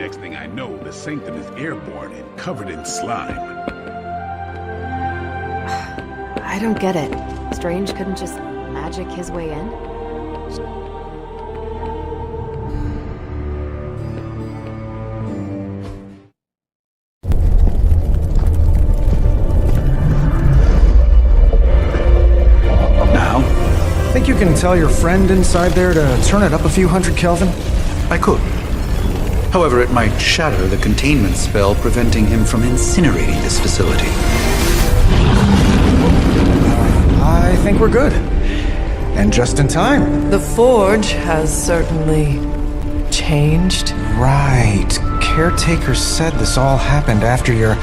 Next thing I know, the sanctum is airborne and covered in slime. I don't get it. Strange couldn't just magic his way in? Think you can tell your friend inside there to turn it up a few hundred Kelvin? I could. However, it might shatter the containment spell preventing him from incinerating this facility. I think we're good. And just in time. The forge has certainly changed. Right. Caretaker said this all happened after your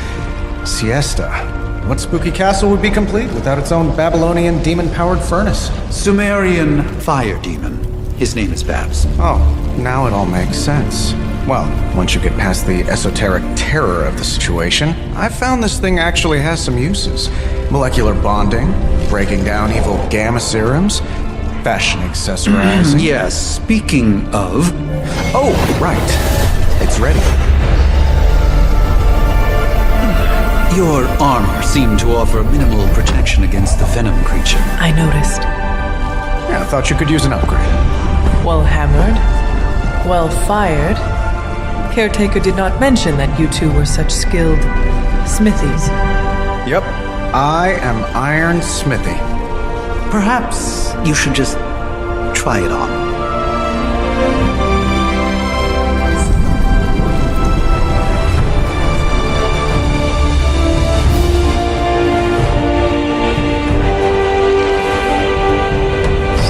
siesta. What spooky castle would be complete without its own Babylonian demon-powered furnace? Sumerian fire demon. His name is Babs. Oh, now it all makes sense. Well, once you get past the esoteric terror of the situation, I've found this thing actually has some uses. Molecular bonding, breaking down evil gamma serums, fashion accessorizing. Yes, speaking of... Oh, right. It's ready. Your armor seemed to offer minimal protection against the venom creature. I noticed. Yeah, I thought you could use an upgrade. Well hammered, well fired. Caretaker did not mention that you two were such skilled smithies. Yep, I am Iron Smithy. Perhaps you should just try it on.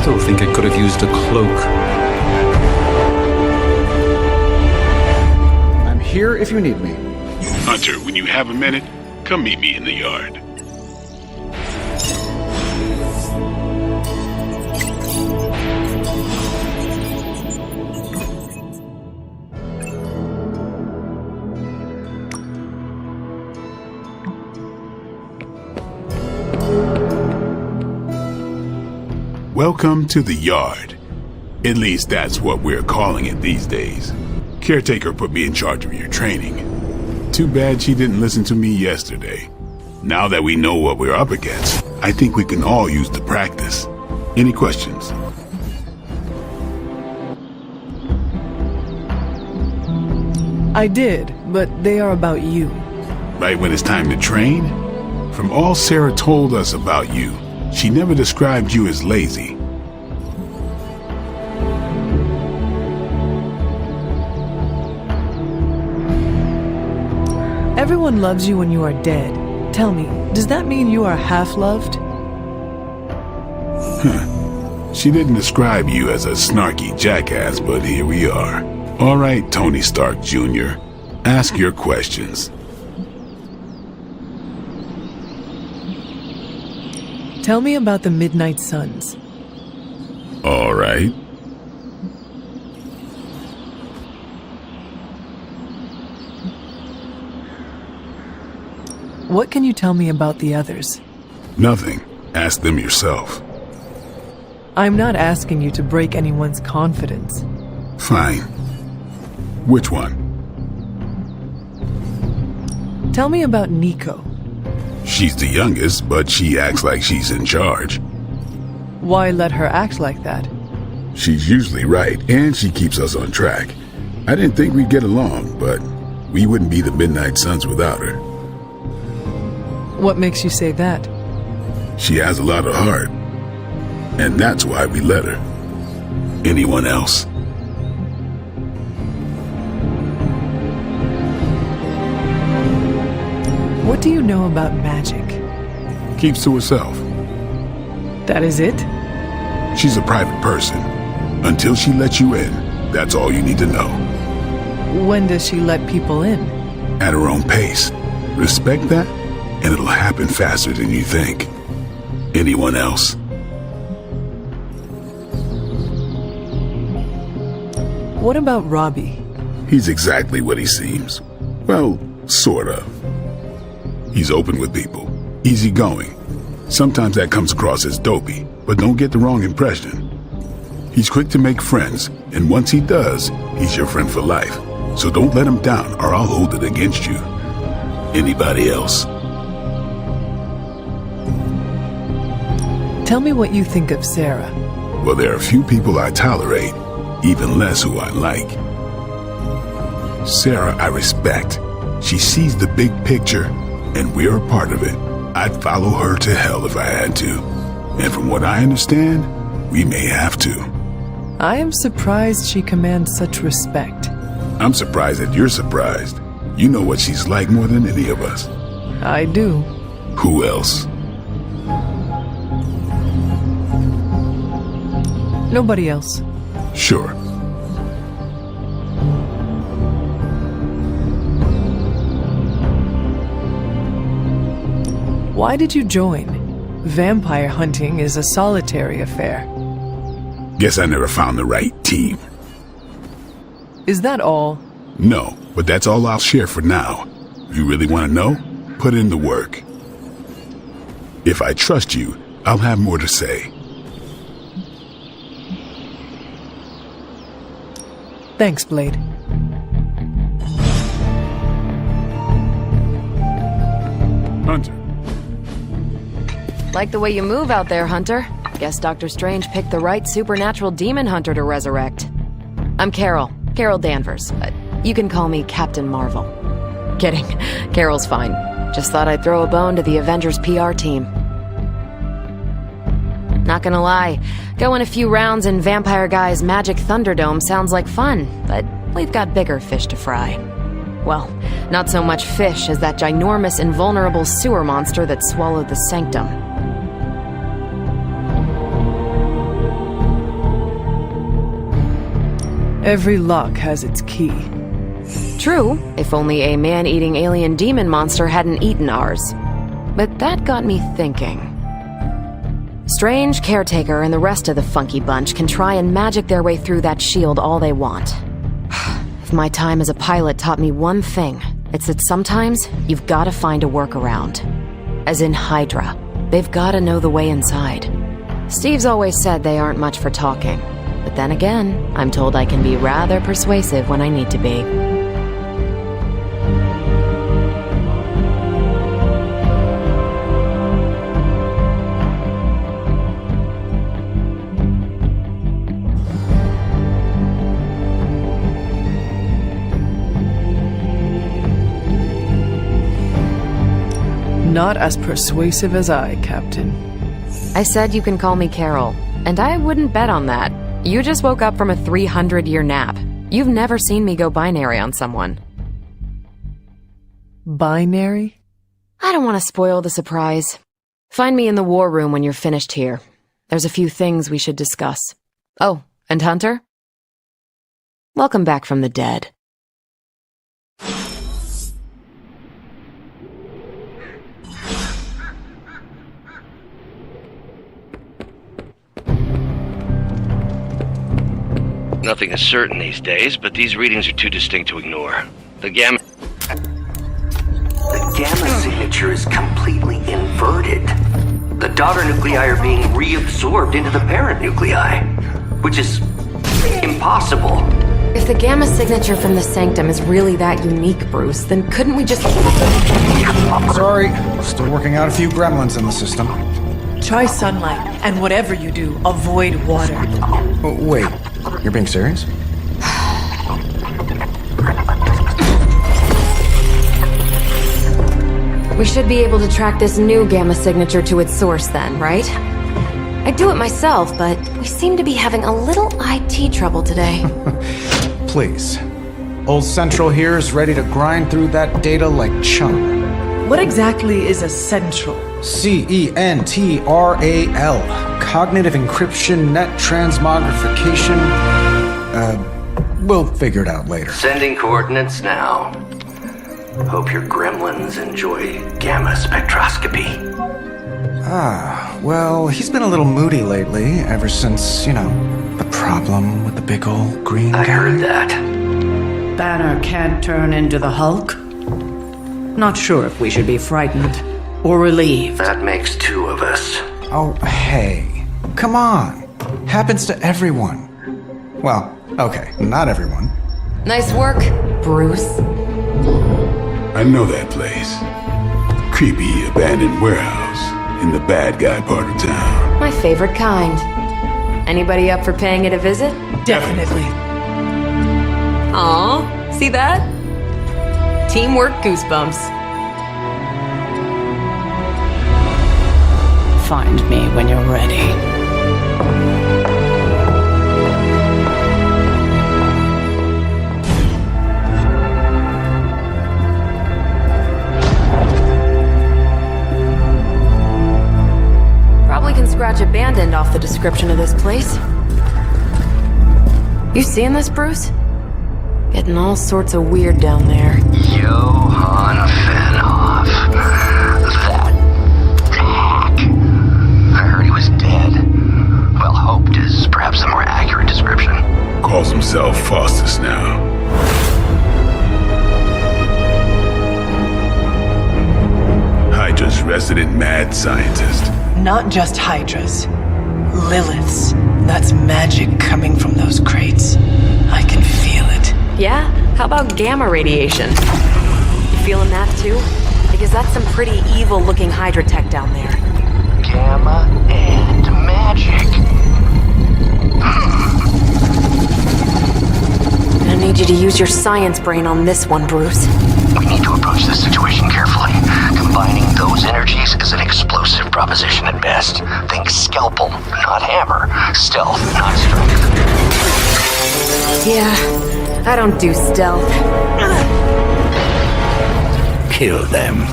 Still think I could have used a cloak. I'm here if you need me. Hunter, when you have a minute, come meet me in the yard. Welcome to the yard. At least that's what we're calling it these days. Caretaker put me in charge of your training. Too bad she didn't listen to me yesterday. Now that we know what we're up against, I think we can all use the practice. Any questions? I did, but they are about you. Right when it's time to train? From all Sarah told us about you, she never described you as lazy. Everyone loves you when you are dead. Tell me, does that mean you are half-loved? She didn't describe you as a snarky jackass, but here we are. All right, Tony Stark Jr., ask your questions. Tell me about the Midnight Suns. All right. What can you tell me about the others? Nothing. Ask them yourself. I'm not asking you to break anyone's confidence. Fine. Which one? Tell me about Nico. She's the youngest, but she acts like she's in charge. Why let her act like that? She's usually right, and she keeps us on track. I didn't think we'd get along, but we wouldn't be the Midnight Suns without her. What makes you say that? She has a lot of heart, and that's why we let her. Anyone else? What do you know about magic? Keeps to herself. That is it? She's a private person. Until she lets you in, that's all you need to know. When does she let people in? At her own pace. Respect that, and it'll happen faster than you think. Anyone else? What about Robbie? He's exactly what he seems. Well, sort of. He's open with people, easygoing. Sometimes that comes across as dopey, but don't get the wrong impression. He's quick to make friends, and once he does, he's your friend for life. So don't let him down or I'll hold it against you. Anybody else? Tell me what you think of Sarah. Well, there are few people I tolerate, even less who I like. Sarah, I respect. She sees the big picture, and we're a part of it. I'd follow her to hell if I had to. And from what I understand, we may have to. I am surprised she commands such respect. I'm surprised that you're surprised. You know what she's like more than any of us. I do. Who else? Nobody else. Sure. Why did you join? Vampire hunting is a solitary affair. Guess I never found the right team. Is that all? No, but that's all I'll share for now. You really want to know? Put in the work. If I trust you, I'll have more to say. Thanks, Blade. Hunter. Like the way you move out there, Hunter. Guess Dr. Strange picked the right supernatural demon hunter to resurrect. I'm Carol Danvers, but you can call me Captain Marvel. Kidding, Carol's fine. Just thought I'd throw a bone to the Avengers PR team. Not gonna lie, going a few rounds in Vampire Guy's Magic Thunderdome sounds like fun, but we've got bigger fish to fry. Well, not so much fish as that ginormous invulnerable sewer monster that swallowed the Sanctum. Every lock has its key. True, if only a man-eating alien demon monster hadn't eaten ours. But that got me thinking. Strange, Caretaker, and the rest of the funky bunch can try and magic their way through that shield all they want. If my time as a pilot taught me one thing, it's that sometimes you've gotta find a workaround. As in Hydra, they've gotta know the way inside. Steve's always said they aren't much for talking. But then again, I'm told I can be rather persuasive when I need to be. Not as persuasive as I, Captain. I said you can call me Carol, and I wouldn't bet on that. You just woke up from a 300-year nap. You've never seen me go binary on someone. Binary? I don't want to spoil the surprise. Find me in the war room when you're finished here. There's a few things we should discuss. Oh, and Hunter? Welcome back from the dead. Nothing is certain these days, but these readings are too distinct to ignore. The gamma signature is completely inverted. The daughter nuclei are being reabsorbed into the parent nuclei, which is impossible. If the gamma signature from the Sanctum is really that unique, Bruce, then couldn't we just... Sorry, still working out a few gremlins in the system. Try sunlight, and whatever you do, avoid water. Oh, wait, you're being serious? We should be able to track this new gamma signature to its source then, right? I'd do it myself, but we seem to be having a little IT trouble today. Please. Old Central here is ready to grind through that data like chum. What exactly is a central? CENTRAL. Cognitive encryption, net transmogrification. We'll figure it out later. Sending coordinates now. Hope your gremlins enjoy gamma spectroscopy. Well, he's been a little moody lately, ever since, the problem with the big old green guy. I heard that. Banner can't turn into the Hulk? Not sure if we should be frightened or relieved. That makes two of us. Oh, hey. Come on. Happens to everyone. Well, okay, not everyone. Nice work, Bruce. I know that place. Creepy abandoned warehouse in the bad guy part of town. My favorite kind. Anybody up for paying it a visit? Definitely. Aw, see that? Teamwork goosebumps. Find me when you're ready. Probably can scratch abandoned off the description of this place. You seeing this, Bruce? Getting all sorts of weird down there. Johann Fenhoff. That hack. I heard he was dead. Well, hoped is perhaps the more accurate description. Calls himself Faustus now. Hydra's resident mad scientist. Not just Hydras. Liliths. That's magic coming from those crates. I can feel it. Yeah? How about gamma radiation? You feeling that too? Because that's some pretty evil-looking Hydra tech down there. Gamma and magic. I need you to use your science brain on this one, Bruce. We need to approach this situation carefully. Combining those energies is an explosive proposition at best. Think scalpel, not hammer. Stealth, not strength. Yeah, I don't do stealth. Kill them.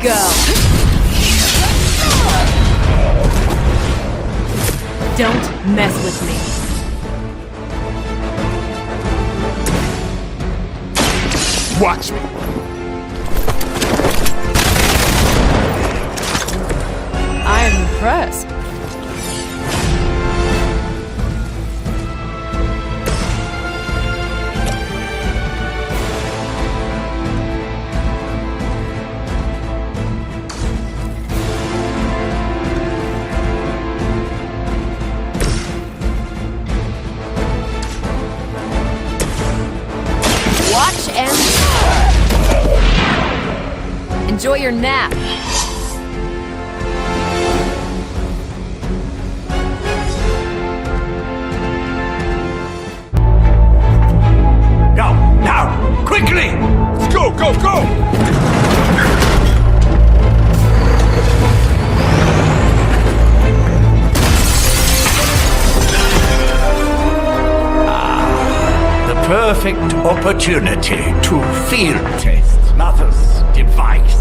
Go. Don't mess with me. Watch me. I am impressed. Enjoy your nap. Go, now, quickly! Let's go, go, go! The perfect opportunity to field test Mother's device.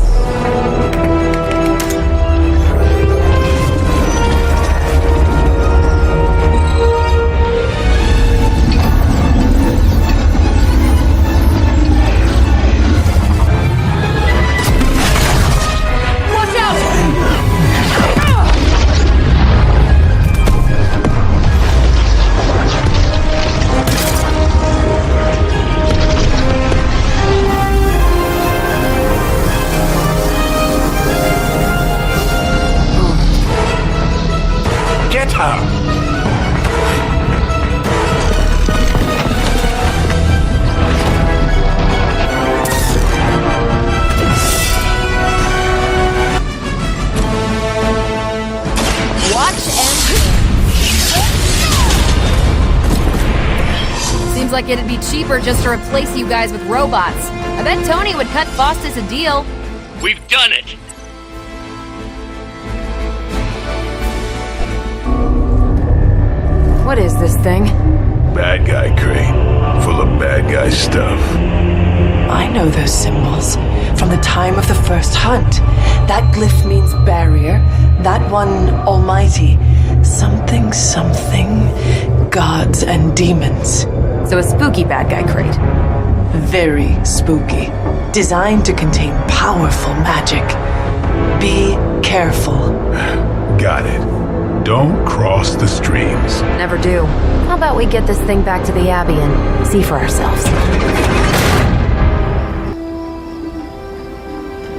Like it'd be cheaper just to replace you guys with robots. I bet Tony would cut Faustus a deal. We've done it! What is this thing? Bad guy crate, full of bad guy stuff. I know those symbols from the time of the first hunt. That glyph means barrier, that one almighty. Something, gods and demons. So a spooky bad guy crate. Very spooky. Designed to contain powerful magic. Be careful. Got it. Don't cross the streams. Never do. How about we get this thing back to the Abbey and see for ourselves?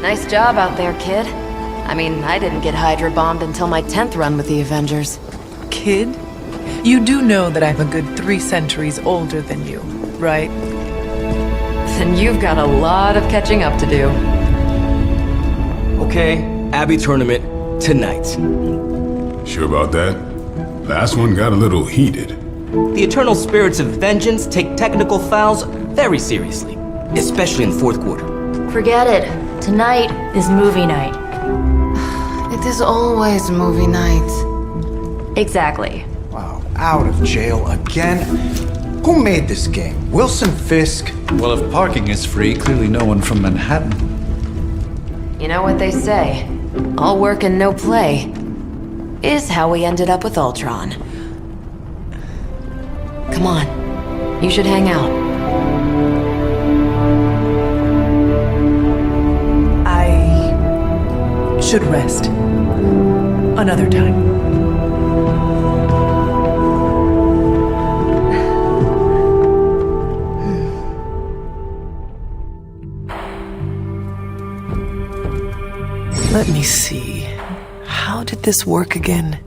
Nice job out there, kid. I mean, I didn't get Hydra bombed until my 10th run with the Avengers. Kid? You do know that I'm a good 3 centuries older than you, right? Then you've got a lot of catching up to do. Okay, Abbey tournament tonight. Sure about that? Last one got a little heated. The eternal spirits of vengeance take technical fouls very seriously, especially in the fourth quarter. Forget it. Tonight is movie night. It is always movie night. Exactly. Wow, out of jail again? Who made this game? Wilson Fisk? Well, if parking is free, clearly no one from Manhattan. You know what they say? All work and no play is how we ended up with Ultron. Come on. You should hang out. I should rest. Another time. Let me see. How did this work again?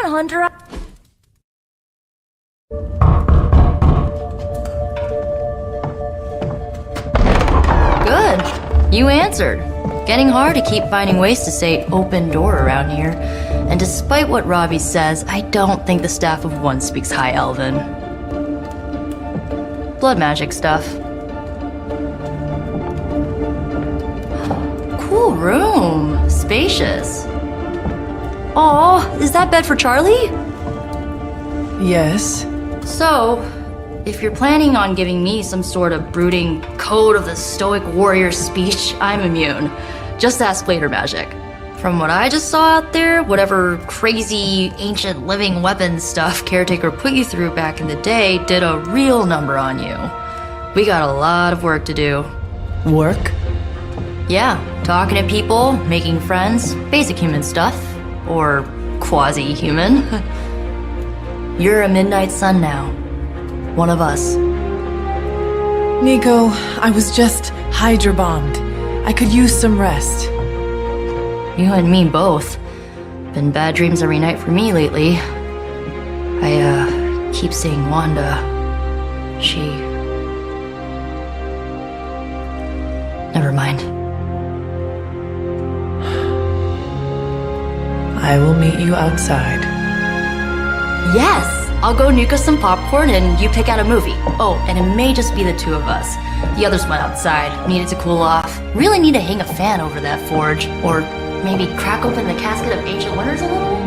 Hunter. Good. You answered. Getting hard to keep finding ways to say open door around here. And despite what Robbie says, I don't think the staff of one speaks High Elven. Blood magic stuff. Cool room. Spacious. Aw, is that bed for Charlie? Yes. So, if you're planning on giving me some sort of brooding code of the stoic warrior speech, I'm immune. Just ask later, magic. From what I just saw out there, whatever crazy ancient living weapons stuff Caretaker put you through back in the day did a real number on you. We got a lot of work to do. Work? Yeah, talking to people, making friends, basic human stuff. Or quasi-human. You're a midnight sun now. One of us. Nico, I was just Hydra bombed. I could use some rest. You and me both. Been bad dreams every night for me lately. I keep seeing Wanda. She... Never mind. I will meet you outside. Yes! I'll go nuke us some popcorn and you pick out a movie. Oh, and it may just be the two of us. The others went outside, needed to cool off. Really need to hang a fan over that forge. Or maybe crack open the casket of ancient wonders a little?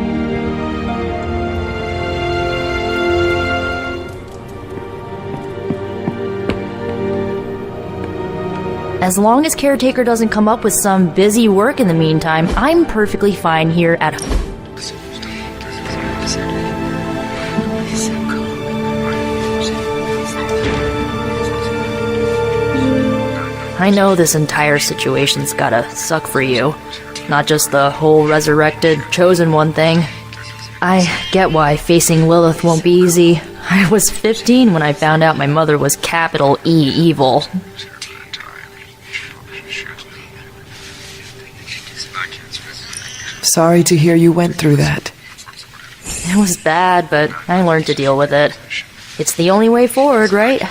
As long as Caretaker doesn't come up with some busy work in the meantime, I'm perfectly fine here at home. I know this entire situation's gotta suck for you. Not just the whole resurrected, chosen one thing. I get why facing Lilith won't be easy. I was 15 when I found out my mother was capital E evil. Sorry to hear you went through that. It was bad, but I learned to deal with it. It's the only way forward, right?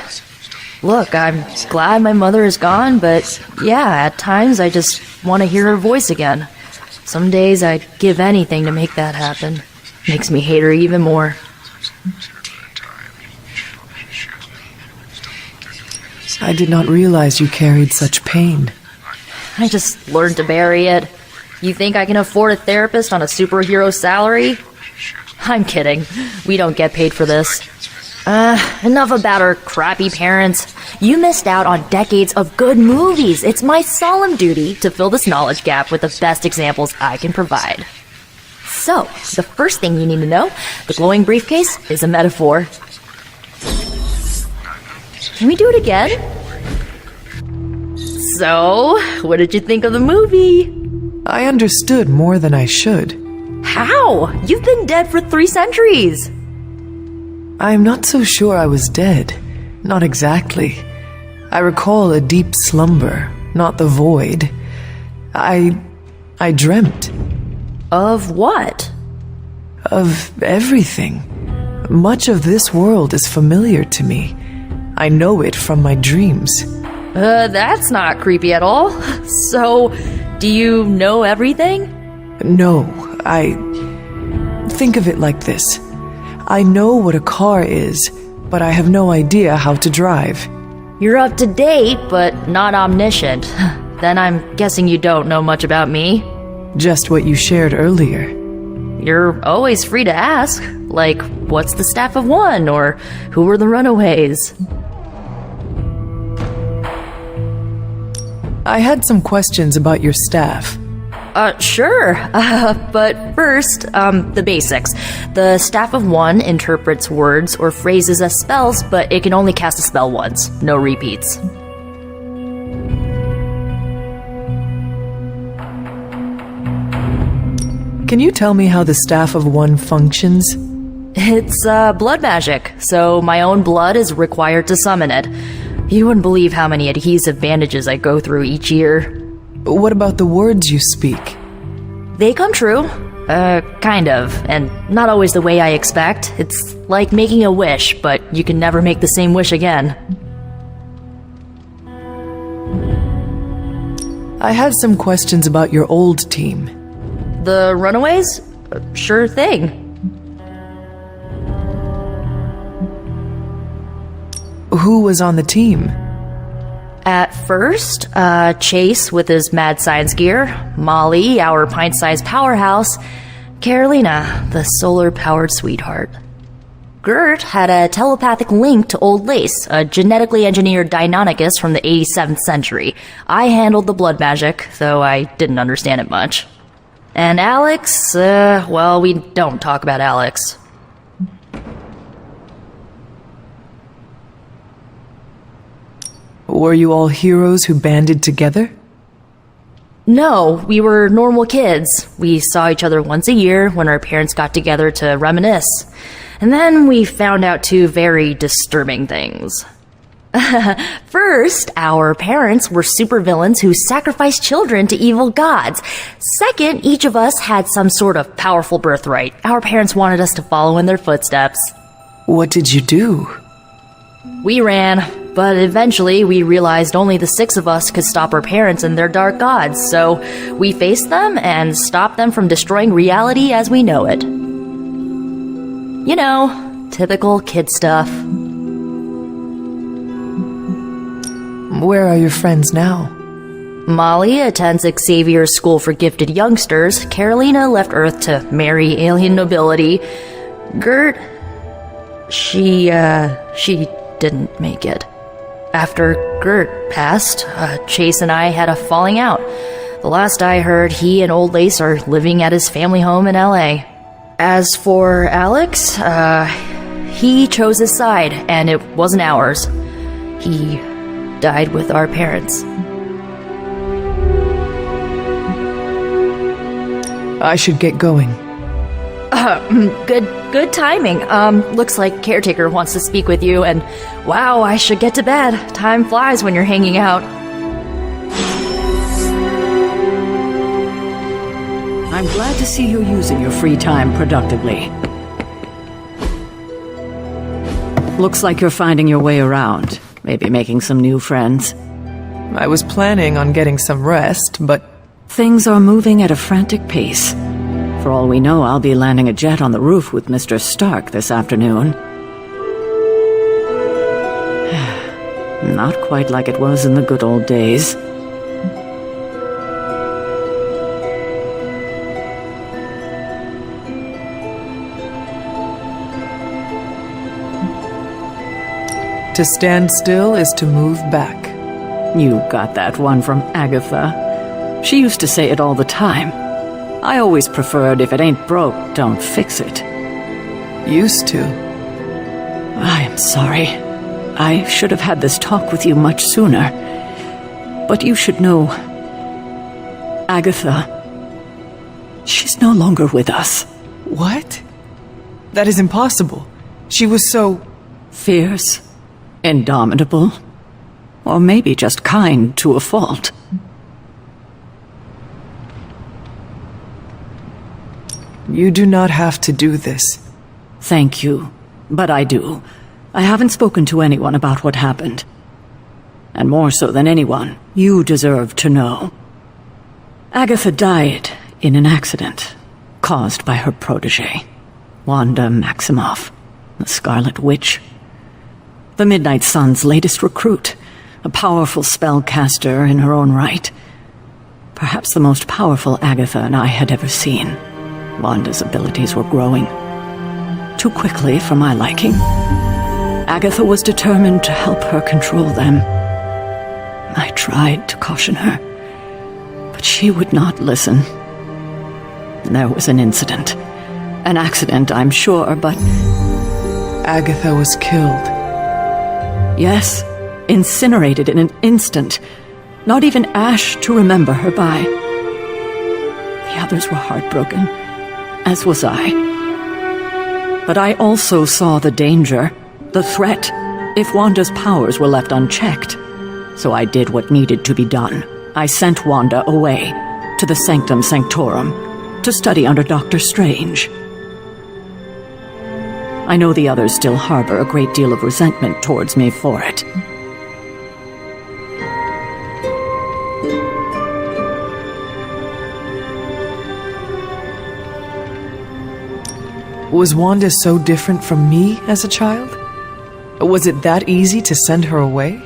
Look, I'm glad my mother is gone, but yeah, at times I just want to hear her voice again. Some days I'd give anything to make that happen. Makes me hate her even more. I did not realize you carried such pain. I just learned to bury it. You think I can afford a therapist on a superhero salary? I'm kidding. We don't get paid for this. Enough about our crappy parents. You missed out on decades of good movies. It's my solemn duty to fill this knowledge gap with the best examples I can provide. So, the first thing you need to know, the glowing briefcase is a metaphor. Can we do it again? So, what did you think of the movie? I understood more than I should. How? You've been dead for 3 centuries! I'm not so sure I was dead. Not exactly. I recall a deep slumber, not the void. I dreamt. Of what? Of everything. Much of this world is familiar to me. I know it from my dreams. That's not creepy at all. So, do you know everything? No, think of it like this. I know what a car is, but I have no idea how to drive. You're up to date, but not omniscient. Then I'm guessing you don't know much about me. Just what you shared earlier. You're always free to ask. Like, what's the staff of one? Or who were the runaways? I had some questions about your staff. Sure. But first, the basics. The staff of one interprets words or phrases as spells, but it can only cast a spell once. No repeats. Can you tell me how the staff of one functions? It's, blood magic, so my own blood is required to summon it. You wouldn't believe how many adhesive bandages I go through each year. What about the words you speak? They come true. Kind of, and not always the way I expect. It's like making a wish, but you can never make the same wish again. I had some questions about your old team. The runaways? Sure thing. Who was on the team? At first, Chase with his mad science gear, Molly, our pint-sized powerhouse, Carolina, the solar-powered sweetheart. Gert had a telepathic link to Old Lace, a genetically engineered Deinonychus from the 87th century. I handled the blood magic, though I didn't understand it much. And Alex, well, we don't talk about Alex. Were you all heroes who banded together? No, we were normal kids. We saw each other once a year when our parents got together to reminisce. And then we found out 2 very disturbing things. First, our parents were supervillains who sacrificed children to evil gods. Second, each of us had some sort of powerful birthright. Our parents wanted us to follow in their footsteps. What did you do? We ran, but eventually we realized only the 6 of us could stop our parents and their dark gods, so we faced them and stopped them from destroying reality as we know it. You know, typical kid stuff. Where are your friends now? Molly attends Xavier's School for Gifted Youngsters. Carolina left Earth to marry alien nobility. Gert, she didn't make it. After Gert passed, Chase and I had a falling out. The last I heard, he and Old Lace are living at his family home in LA. As for Alex, he chose his side, and it wasn't ours. He died with our parents. I should get going. Good timing. Looks like Caretaker wants to speak with you, and wow, I should get to bed. Time flies when you're hanging out. I'm glad to see you using your free time productively. Looks like you're finding your way around. Maybe making some new friends. I was planning on getting some rest, but... Things are moving at a frantic pace. For all we know, I'll be landing a jet on the roof with Mr. Stark this afternoon. Not quite like it was in the good old days. To stand still is to move back. You got that one from Agatha. She used to say it all the time. I always preferred if it ain't broke, don't fix it. Used to. I am sorry. I should have had this talk with you much sooner. But you should know... Agatha... she's no longer with us. What? That is impossible. She was so... fierce, indomitable, or maybe just kind to a fault. You do not have to do this. Thank you, but I do. I haven't spoken to anyone about what happened. And more so than anyone, you deserve to know. Agatha died in an accident caused by her protege, Wanda Maximoff, the Scarlet Witch. The Midnight Sun's latest recruit, a powerful spellcaster in her own right. Perhaps the most powerful Agatha and I had ever seen. Wanda's abilities were growing. Too quickly for my liking. Agatha was determined to help her control them. I tried to caution her, but she would not listen. There was an incident. An accident, I'm sure, but... Agatha was killed. Yes, incinerated in an instant. Not even ash to remember her by. The others were heartbroken, as was I. But I also saw the danger, the threat, if Wanda's powers were left unchecked. So I did what needed to be done. I sent Wanda away, to the Sanctum Sanctorum, to study under Dr. Strange. I know the others still harbor a great deal of resentment towards me for it. Was Wanda so different from me as a child? Was it that easy to send her away?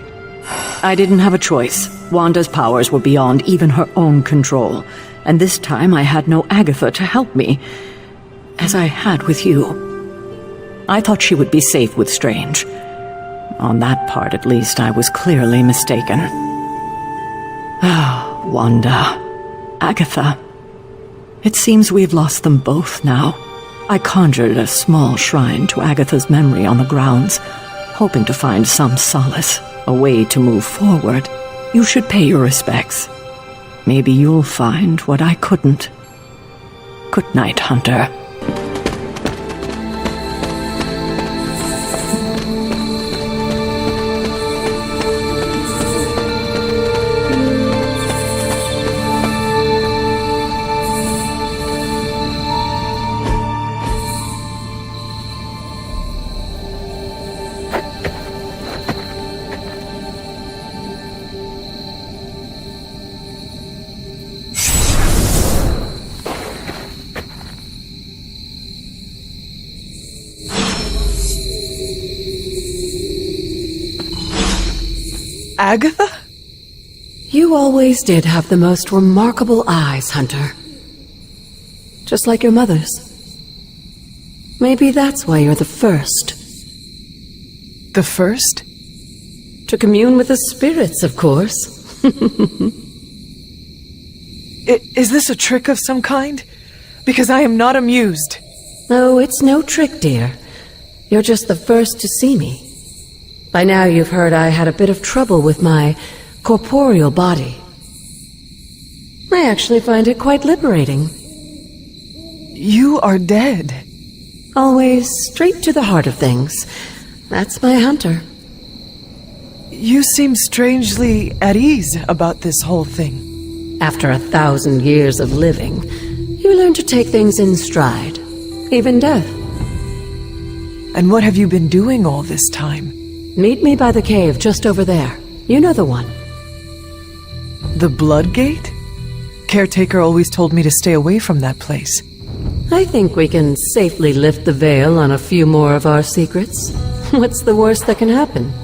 I didn't have a choice. Wanda's powers were beyond even her own control, and this time I had no Agatha to help me, as I had with you. I thought she would be safe with Strange. On that part, at least, I was clearly mistaken. Ah, Wanda. Agatha. It seems we've lost them both now. I conjured a small shrine to Agatha's memory on the grounds, hoping to find some solace, a way to move forward. You should pay your respects. Maybe you'll find what I couldn't. Good night, Hunter. Agatha? You always did have the most remarkable eyes, Hunter. Just like your mother's. Maybe that's why you're the first. The first? To commune with the spirits, of course. Is this a trick of some kind? Because I am not amused. No, it's no trick, dear. You're just the first to see me. By now you've heard I had a bit of trouble with my corporeal body. I actually find it quite liberating. You are dead. Always straight to the heart of things. That's my Hunter. You seem strangely at ease about this whole thing. After 1,000 years of living, you learn to take things in stride. Even death. And what have you been doing all this time? Meet me by the cave just over there. You know the one. The Blood Gate? Caretaker always told me to stay away from that place. I think we can safely lift the veil on a few more of our secrets. What's the worst that can happen?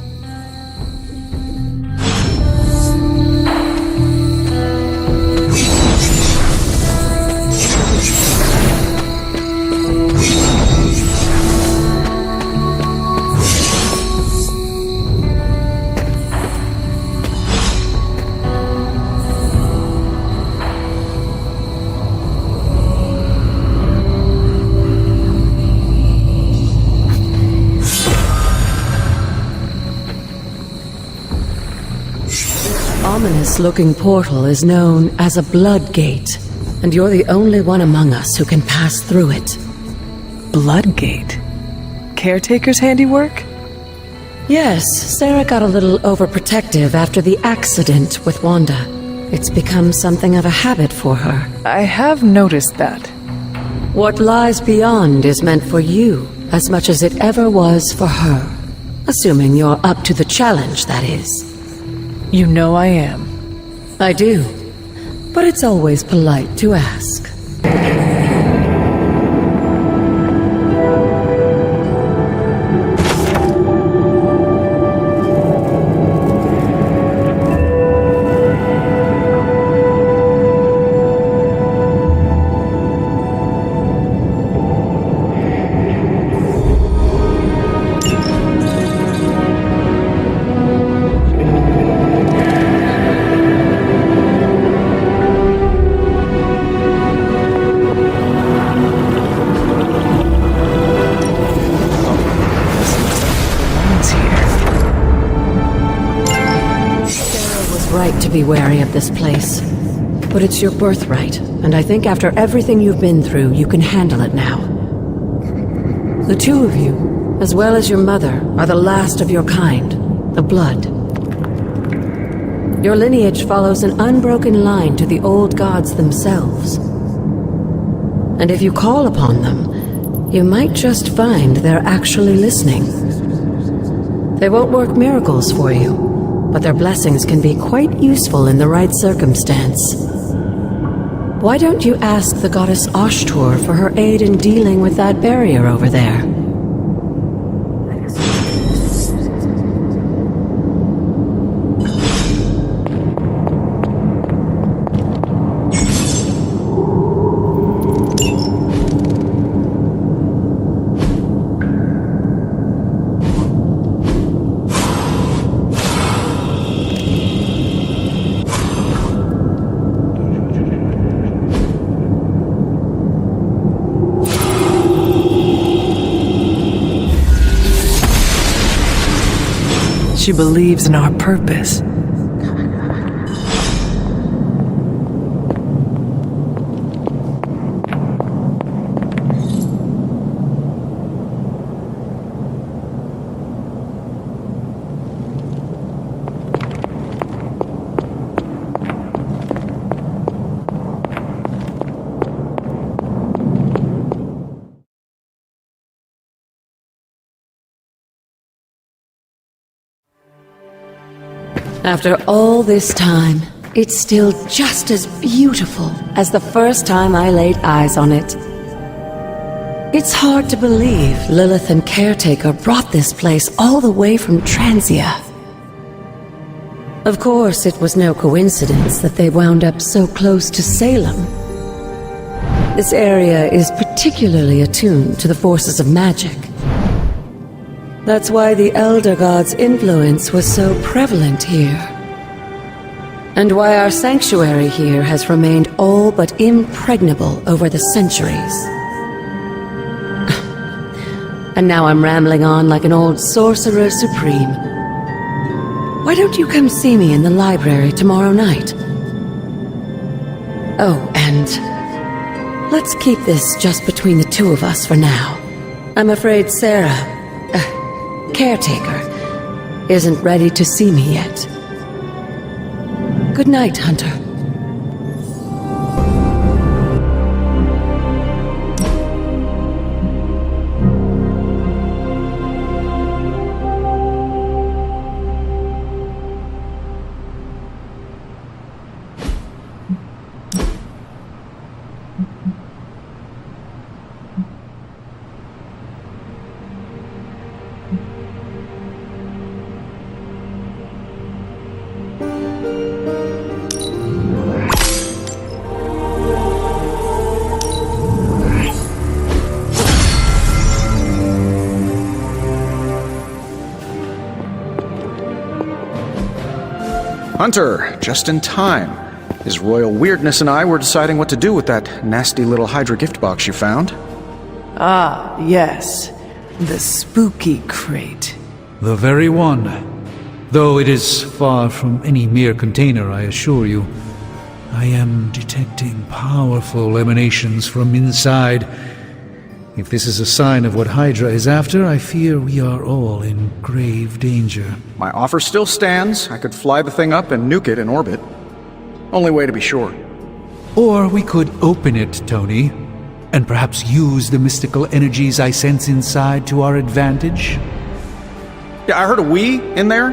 ominous-looking portal is known as a blood gate, and you're the only one among us who can pass through it. Blood gate? Caretaker's handiwork? Yes, Sarah got a little overprotective after the accident with Wanda. It's become something of a habit for her. I have noticed that. What lies beyond is meant for you as much as it ever was for her. Assuming you're up to the challenge, that is. You know I am. I do. But it's always polite to ask. To be wary of this place. But it's your birthright, and I think after everything you've been through, you can handle it now. The two of you, as well as your mother, are the last of your kind, the Blood. Your lineage follows an unbroken line to the old gods themselves. And if you call upon them, you might just find they're actually listening. They won't work miracles for you, but their blessings can be quite useful in the right circumstance. Why don't you ask the goddess Ashtur for her aid in dealing with that barrier over there? She believes in our purpose. After all this time, it's still just as beautiful as the first time I laid eyes on it. It's hard to believe Lilith and Caretaker brought this place all the way from Transia. Of course, it was no coincidence that they wound up so close to Salem. This area is particularly attuned to the forces of magic. That's why the Elder God's influence was so prevalent here. And why our sanctuary here has remained all but impregnable over the centuries. And now I'm rambling on like an old sorcerer supreme. Why don't you come see me in the library tomorrow night? Oh, and let's keep this just between the two of us for now. I'm afraid Sarah, Caretaker, isn't ready to see me yet. Good night, Hunter. Hunter, just in time. His royal weirdness and I were deciding what to do with that nasty little Hydra gift box you found. Ah, yes. The spooky crate. The very one. Though it is far from any mere container, I assure you. I am detecting powerful emanations from inside. If this is a sign of what Hydra is after, I fear we are all in grave danger. My offer still stands. I could fly the thing up and nuke it in orbit. Only way to be sure. Or we could open it, Tony, and perhaps use the mystical energies I sense inside to our advantage. Yeah, I heard a "we" in there.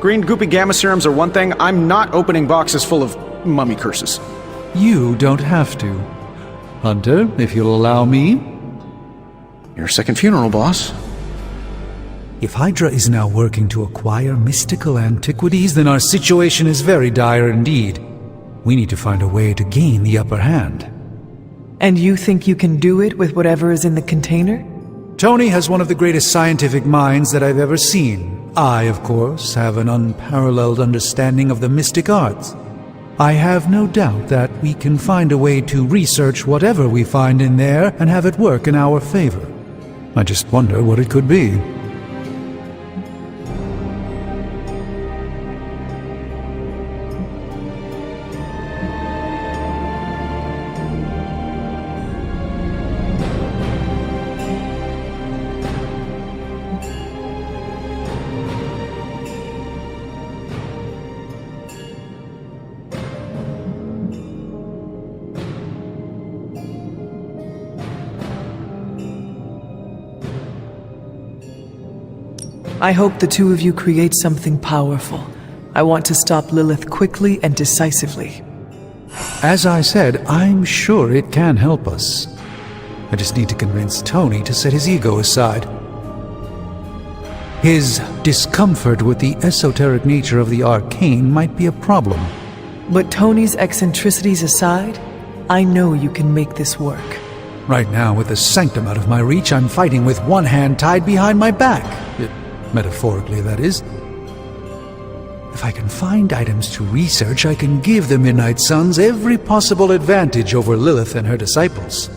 Green goopy gamma serums are one thing. I'm not opening boxes full of mummy curses. You don't have to. Hunter, if you'll allow me. Your second funeral, boss. If Hydra is now working to acquire mystical antiquities, then our situation is very dire indeed. We need to find a way to gain the upper hand. And you think you can do it with whatever is in the container? Tony has one of the greatest scientific minds that I've ever seen. I, of course, have an unparalleled understanding of the mystic arts. I have no doubt that we can find a way to research whatever we find in there and have it work in our favor. I just wonder what it could be. I hope the two of you create something powerful. I want to stop Lilith quickly and decisively. As I said, I'm sure it can help us. I just need to convince Tony to set his ego aside. His discomfort with the esoteric nature of the arcane might be a problem. But Tony's eccentricities aside, I know you can make this work. Right now, with the sanctum out of my reach, I'm fighting with one hand tied behind my back. Metaphorically, that is. If I can find items to research, I can give the Midnight Suns every possible advantage over Lilith and her disciples.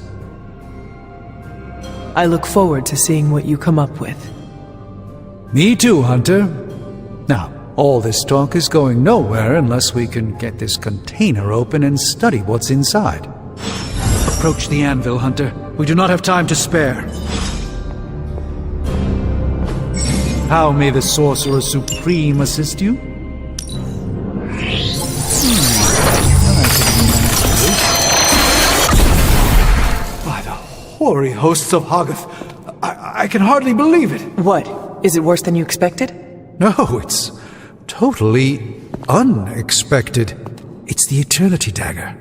I look forward to seeing what you come up with. Me too, Hunter. Now, all this talk is going nowhere unless we can get this container open and study what's inside. Approach the anvil, Hunter. We do not have time to spare. How may the Sorcerer Supreme assist you? By the hoary hosts of Hoggoth, I can hardly believe it. What? Is it worse than you expected? No, it's totally unexpected. It's the Eternity Dagger.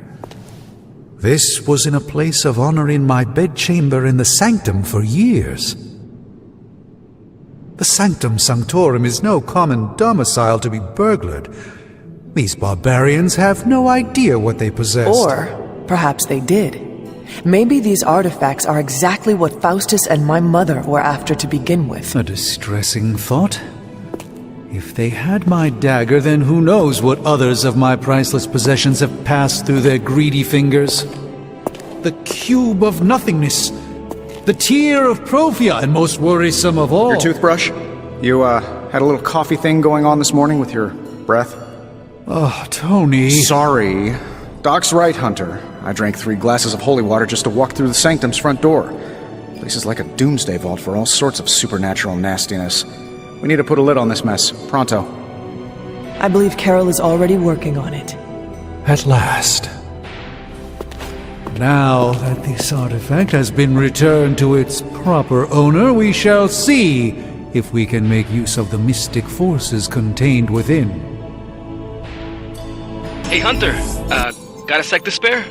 This was in a place of honor in my bedchamber in the Sanctum for years. The Sanctum Sanctorum is no common domicile to be burglared. These barbarians have no idea what they possessed. Or perhaps they did. Maybe these artifacts are exactly what Faustus and my mother were after to begin with. A distressing thought. If they had my dagger, then who knows what others of my priceless possessions have passed through their greedy fingers. The Cube of Nothingness, the Tear of Profia, and most worrisome of all... Your toothbrush? You, had a little coffee thing going on this morning with your breath? Oh, Tony... Sorry. Doc's right, Hunter. I drank 3 glasses of holy water just to walk through the Sanctum's front door. Place is like a doomsday vault for all sorts of supernatural nastiness. We need to put a lid on this mess. Pronto. I believe Carol is already working on it. At last. Now that this artifact has been returned to its proper owner, we shall see if we can make use of the mystic forces contained within. Hey, Hunter, got a sec to spare?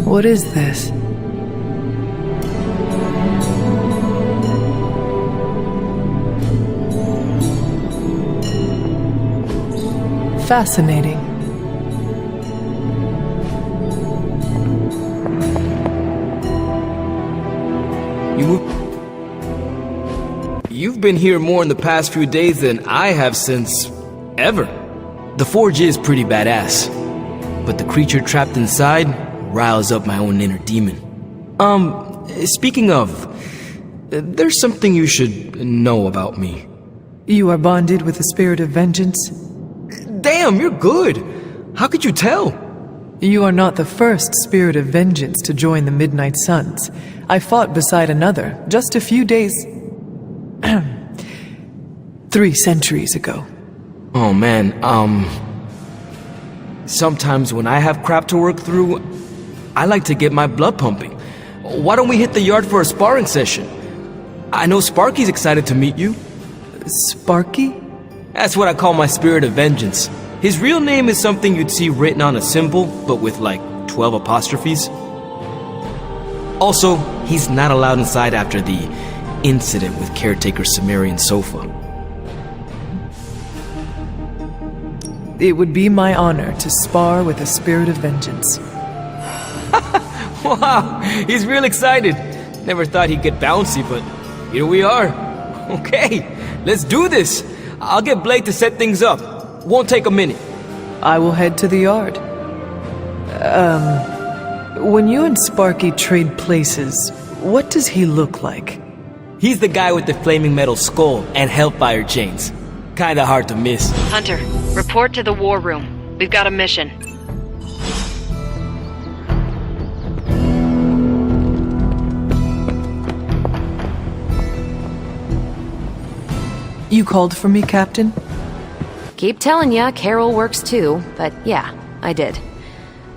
What is this? Fascinating. You've been here more in the past few days than I have since... ever. The forge is pretty badass, but the creature trapped inside riles up my own inner demon. speaking of, there's something you should know about me. You are bonded with the spirit of vengeance? Damn, you're good! How could you tell? You are not the first spirit of vengeance to join the Midnight Suns. I fought beside another just a few days... 3 centuries ago. Oh man, sometimes when I have crap to work through, I like to get my blood pumping. Why don't we hit the yard for a sparring session? I know Sparky's excited to meet you. Sparky? That's what I call my spirit of vengeance. His real name is something you'd see written on a symbol, but with like 12 apostrophes. Also, he's not allowed inside after the incident with caretaker Sumerian's sofa. It would be my honor to spar with a spirit of vengeance. Wow, he's real excited. Never thought he'd get bouncy, but here we are. Okay, let's do this. I'll get Blake to set things up. Won't take a minute. I will head to the yard. When you and Sparky trade places, what does he look like? He's the guy with the flaming metal skull and hellfire chains. Kinda hard to miss. Hunter, report to the war room. We've got a mission. You called for me, Captain? Keep telling ya, Carol works too, but yeah, I did.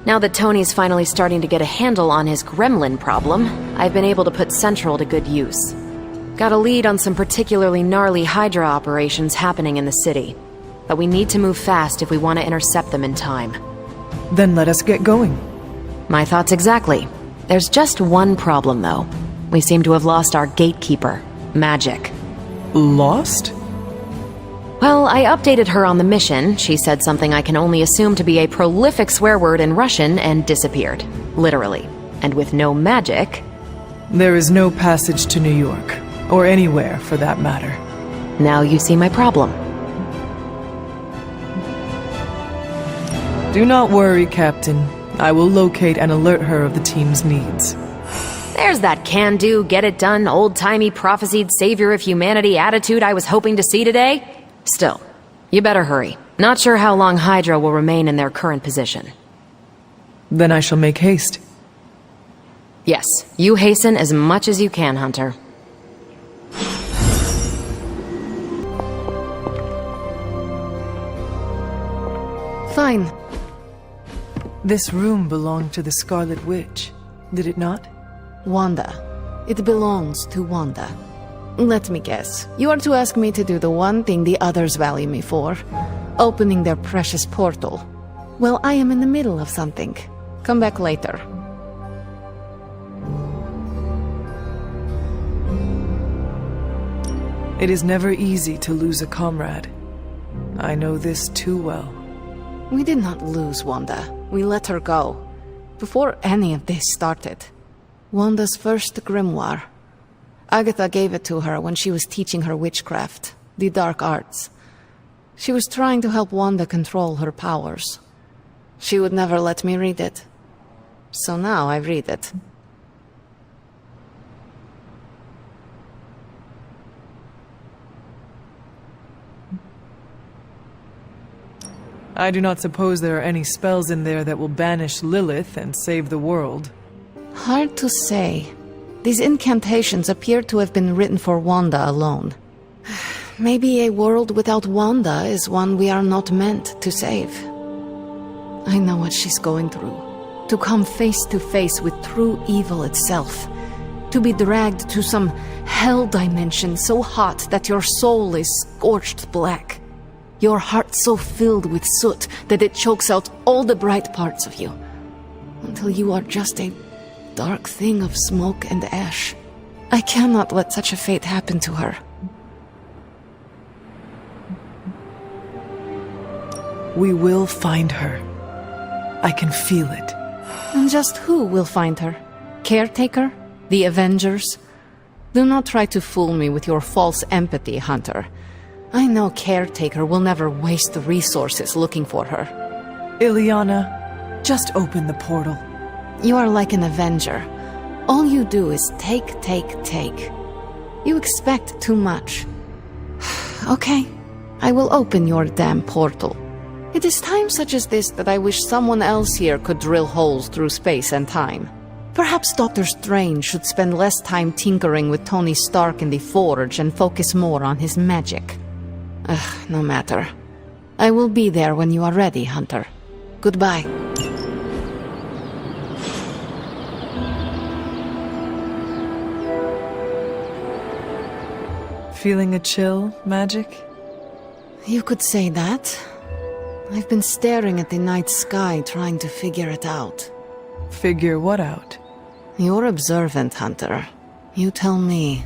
Now that Tony's finally starting to get a handle on his gremlin problem, I've been able to put Central to good use. Got a lead on some particularly gnarly Hydra operations happening in the city. But we need to move fast if we want to intercept them in time. Then let us get going. My thoughts exactly. There's just one problem, though. We seem to have lost our gatekeeper, Magic. Lost? Well, I updated her on the mission. She said something I can only assume to be a prolific swear word in Russian and disappeared. Literally. And with no magic... There is no passage to New York. Or anywhere, for that matter. Now you see my problem. Do not worry, Captain. I will locate and alert her of the team's needs. There's that can-do, get-it-done, old-timey prophesied savior of humanity attitude I was hoping to see today. Still, you better hurry. Not sure how long Hydra will remain in their current position. Then I shall make haste. Yes, you hasten as much as you can, Hunter. Fine. This room belonged to the Scarlet Witch, did it not? Wanda. It belongs to Wanda. Let me guess. You are to ask me to do the one thing the others value me for. Opening their precious portal. Well, I am in the middle of something. Come back later. It is never easy to lose a comrade. I know this too well. We did not lose Wanda. We let her go. Before any of this started. Wanda's first grimoire. Agatha gave it to her when she was teaching her witchcraft, the dark arts. She was trying to help Wanda control her powers. She would never let me read it. So now I read it. I do not suppose there are any spells in there that will banish Lilith and save the world. Hard to say. These incantations appear to have been written for Wanda alone. Maybe a world without Wanda is one we are not meant to save. I know what she's going through. To come face to face with true evil itself. To be dragged to some hell dimension so hot that your soul is scorched black. Your heart so filled with soot that it chokes out all the bright parts of you. Until you are just a dark thing of smoke and ash. I cannot let such a fate happen to her. We will find her. I can feel it. And just who will find her? Caretaker? The Avengers? Do not try to fool me with your false empathy, Hunter. I know Caretaker will never waste the resources looking for her. Ileana, just open the portal. You are like an Avenger. All you do is take, take, take. You expect too much. Okay, I will open your damn portal. It is times such as this that I wish someone else here could drill holes through space and time. Perhaps Doctor Strange should spend less time tinkering with Tony Stark in the Forge and focus more on his magic. No matter. I will be there when you are ready, Hunter. Goodbye. Feeling a chill, Magic? You could say that. I've been staring at the night sky trying to figure it out. Figure what out? You're observant, Hunter. You tell me.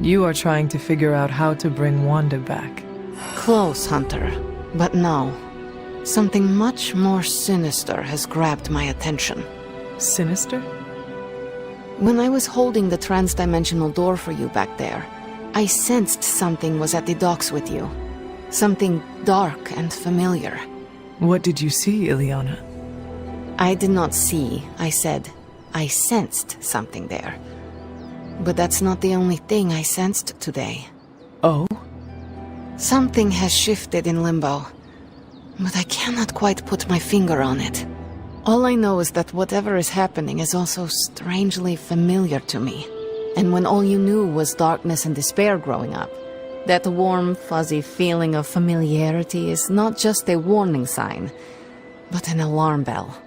You are trying to figure out how to bring Wanda back. Close, Hunter. But no. Something much more sinister has grabbed my attention. Sinister? When I was holding the trans-dimensional door for you back there, I sensed something was at the docks with you. Something dark and familiar. What did you see, Ileana? I did not see, I said. I sensed something there. But that's not the only thing I sensed today. Oh? Something has shifted in Limbo, but I cannot quite put my finger on it. All I know is that whatever is happening is also strangely familiar to me. And when all you knew was darkness and despair growing up, that warm, fuzzy feeling of familiarity is not just a warning sign, but an alarm bell.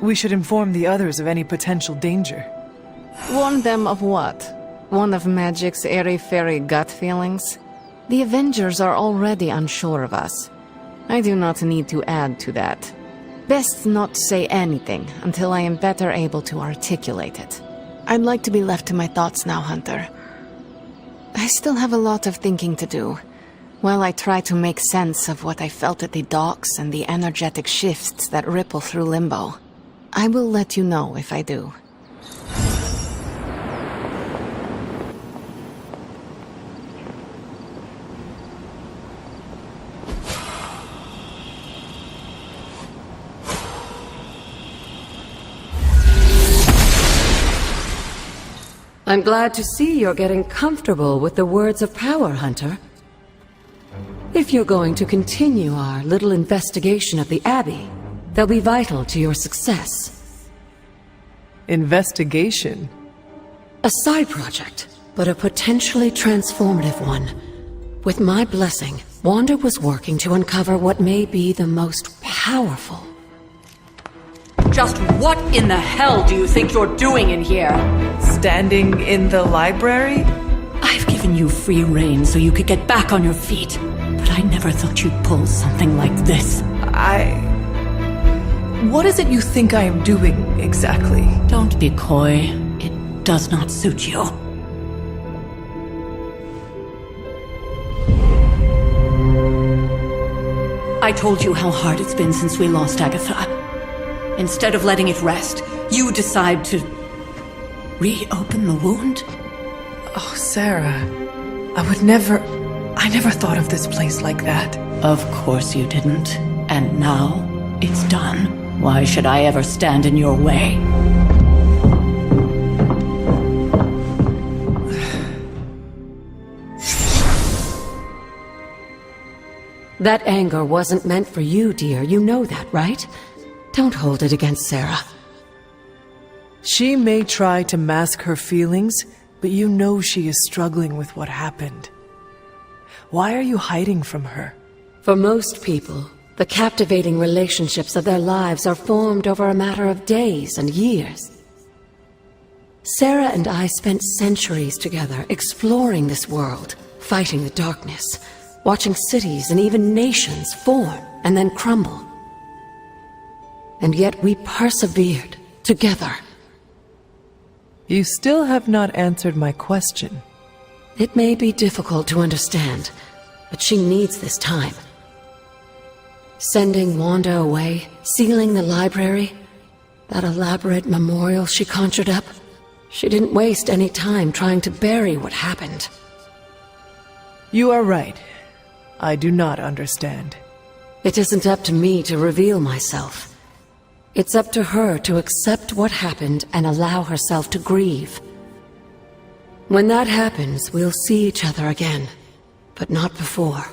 We should inform the others of any potential danger. Warn them of what? One of Magic's airy-fairy gut feelings? The Avengers are already unsure of us. I do not need to add to that. Best not to say anything until I am better able to articulate it. I'd like to be left to my thoughts now, Hunter. I still have a lot of thinking to do, while I try to make sense of what I felt at the docks and the energetic shifts that ripple through Limbo. I will let you know if I do. I'm glad to see you're getting comfortable with the words of power, Hunter. If you're going to continue our little investigation of the Abbey, they'll be vital to your success. Investigation? A side project, but a potentially transformative one. With my blessing, Wanda was working to uncover what may be the most powerful. Just what in the hell do you think you're doing in here? Standing in the library? I've given you free rein so you could get back on your feet, but I never thought you'd pull something like this. What is it you think I am doing, exactly? Don't be coy. It does not suit you. I told you how hard it's been since we lost Agatha. Instead of letting it rest, you decide to reopen the wound? Oh, Sarah. I never thought of this place like that. Of course you didn't. And now, it's done. Why should I ever stand in your way? That anger wasn't meant for you, dear. You know that, right? Don't hold it against Sarah. She may try to mask her feelings, but you know she is struggling with what happened. Why are you hiding from her? For most people, the captivating relationships of their lives are formed over a matter of days and years. Sarah and I spent centuries together exploring this world, fighting the darkness, watching cities and even nations form and then crumble. And yet we persevered, together. You still have not answered my question. It may be difficult to understand, but she needs this time. Sending Wanda away, sealing the library, that elaborate memorial she conjured up, she didn't waste any time trying to bury what happened. You are right. I do not understand. It isn't up to me to reveal myself. It's up to her to accept what happened and allow herself to grieve. When that happens, we'll see each other again, but not before.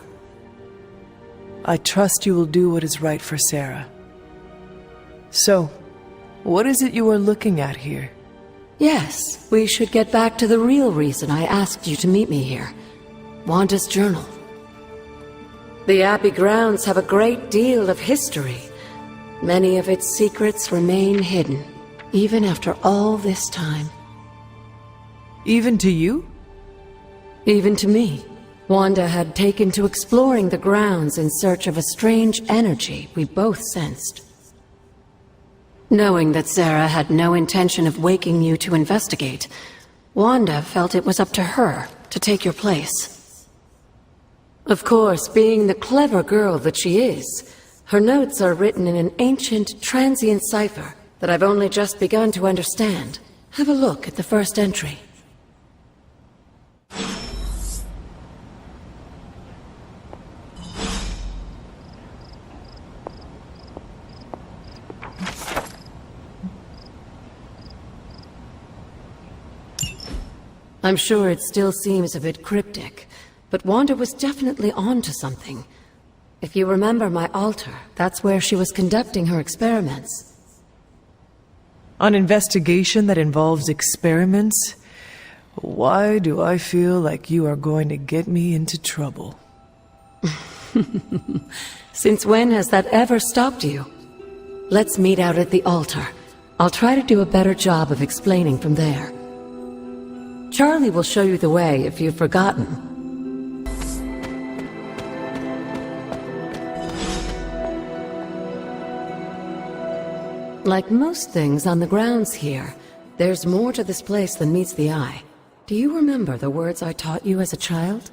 I trust you will do what is right for Sarah. So, what is it you are looking at here? Yes, we should get back to the real reason I asked you to meet me here. Wanda's journal. The Abbey grounds have a great deal of history. Many of its secrets remain hidden, even after all this time. Even to you? Even to me. Wanda had taken to exploring the grounds in search of a strange energy we both sensed. Knowing that Sarah had no intention of waking you to investigate, Wanda felt it was up to her to take your place. Of course, being the clever girl that she is, her notes are written in an ancient, transient cipher that I've only just begun to understand. Have a look at the first entry. I'm sure it still seems a bit cryptic, but Wanda was definitely onto something. If you remember my altar, that's where she was conducting her experiments. An investigation that involves experiments? Why do I feel like you are going to get me into trouble? Since when has that ever stopped you? Let's meet out at the altar. I'll try to do a better job of explaining from there. Charlie will show you the way if you've forgotten. Like most things on the grounds here, there's more to this place than meets the eye. Do you remember the words I taught you as a child?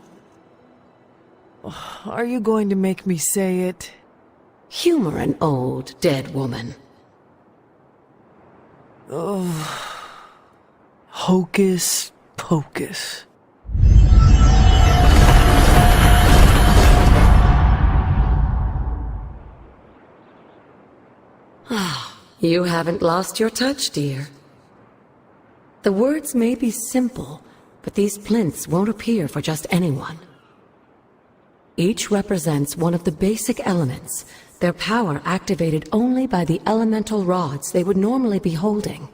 Are you going to make me say it? Humor an old, dead woman. Oh, hocus pocus. You haven't lost your touch, dear. The words may be simple, but these plinths won't appear for just anyone. Each represents one of the basic elements, their power activated only by the elemental rods they would normally be holding.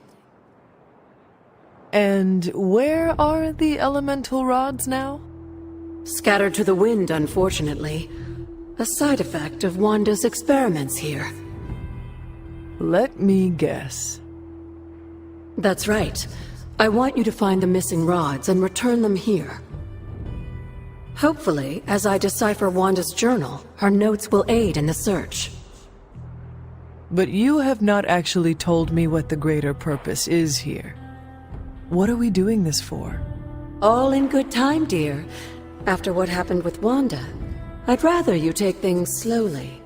And where are the elemental rods now? Scattered to the wind, unfortunately. A side effect of Wanda's experiments here. Let me guess. That's right. I want you to find the missing rods and return them here. Hopefully, as I decipher Wanda's journal, her notes will aid in the search. But you have not actually told me what the greater purpose is here. What are we doing this for? All in good time, dear. After what happened with Wanda, I'd rather you take things slowly.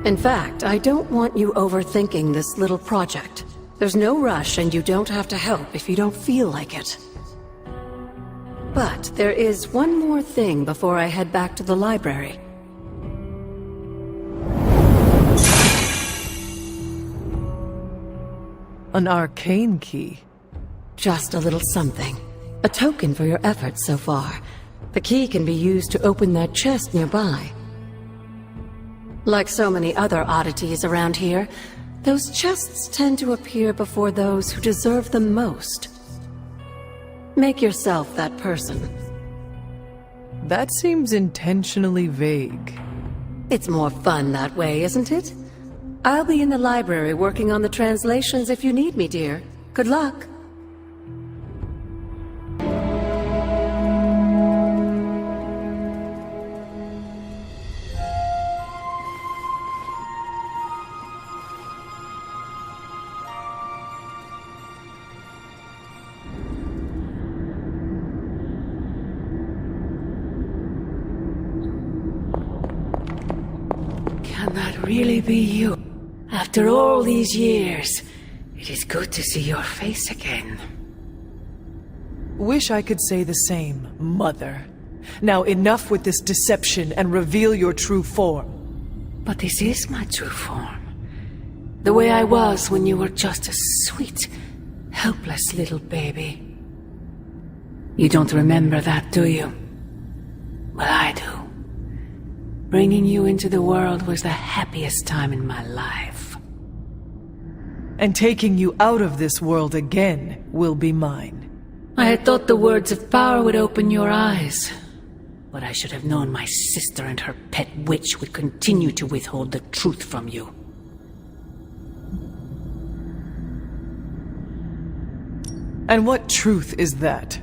In fact, I don't want you overthinking this little project. There's no rush and you don't have to help if you don't feel like it. But there is one more thing before I head back to the library. An arcane key. Just a little something. A token for your efforts so far. The key can be used to open that chest nearby. Like so many other oddities around here, those chests tend to appear before those who deserve them most. Make yourself that person. That seems intentionally vague. It's more fun that way, isn't it? I'll be in the library working on the translations if you need me, dear. Good luck. Can that really be you? After all these years, it is good to see your face again. Wish I could say the same, Mother. Now enough with this deception and reveal your true form. But this is my true form. The way I was when you were just a sweet, helpless little baby. You don't remember that, do you? Well, I do. Bringing you into the world was the happiest time in my life. And taking you out of this world again will be mine. I had thought the words of power would open your eyes. But I should have known my sister and her pet witch would continue to withhold the truth from you. And what truth is that?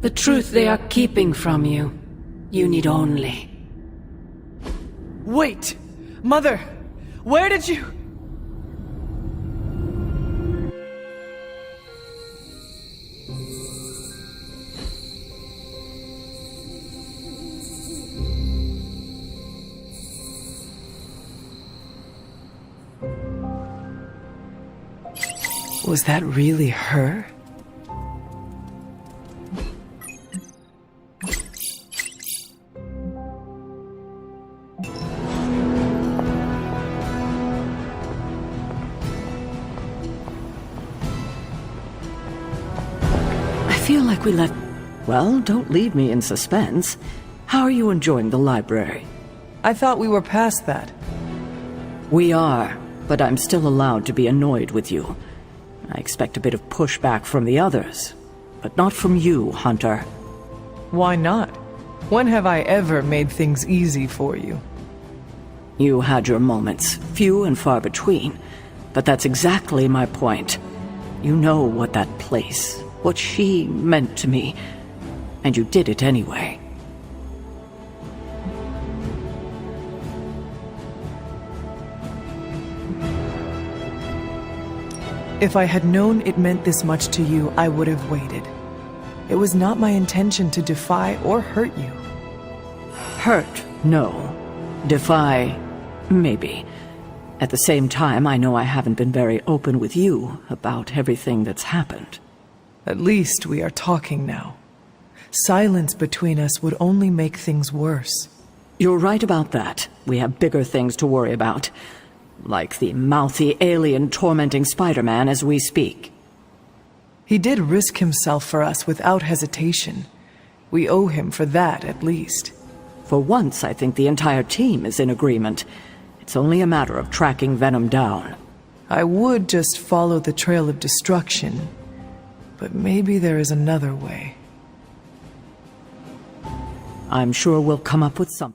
The truth they are keeping from you. You need only... Wait! Mother! Where did you... Was that really her? I feel like we left... Well, don't leave me in suspense. How are you enjoying the library? I thought we were past that. We are, but I'm still allowed to be annoyed with you. I expect a bit of pushback from the others, but not from you, Hunter. Why not? When have I ever made things easy for you? You had your moments, few and far between, but that's exactly my point. You know what that place, what she meant to me, and you did it anyway. If I had known it meant this much to you, I would have waited. It was not my intention to defy or hurt you. Hurt, no. Defy, maybe. At the same time, I know I haven't been very open with you about everything that's happened. At least we are talking now. Silence between us would only make things worse. You're right about that. We have bigger things to worry about. Like the mouthy alien tormenting Spider-Man as we speak. He did risk himself for us without hesitation. We owe him for that, at least. For once, I think the entire team is in agreement. It's only a matter of tracking Venom down. I would just follow the trail of destruction, but maybe there is another way. I'm sure we'll come up with something.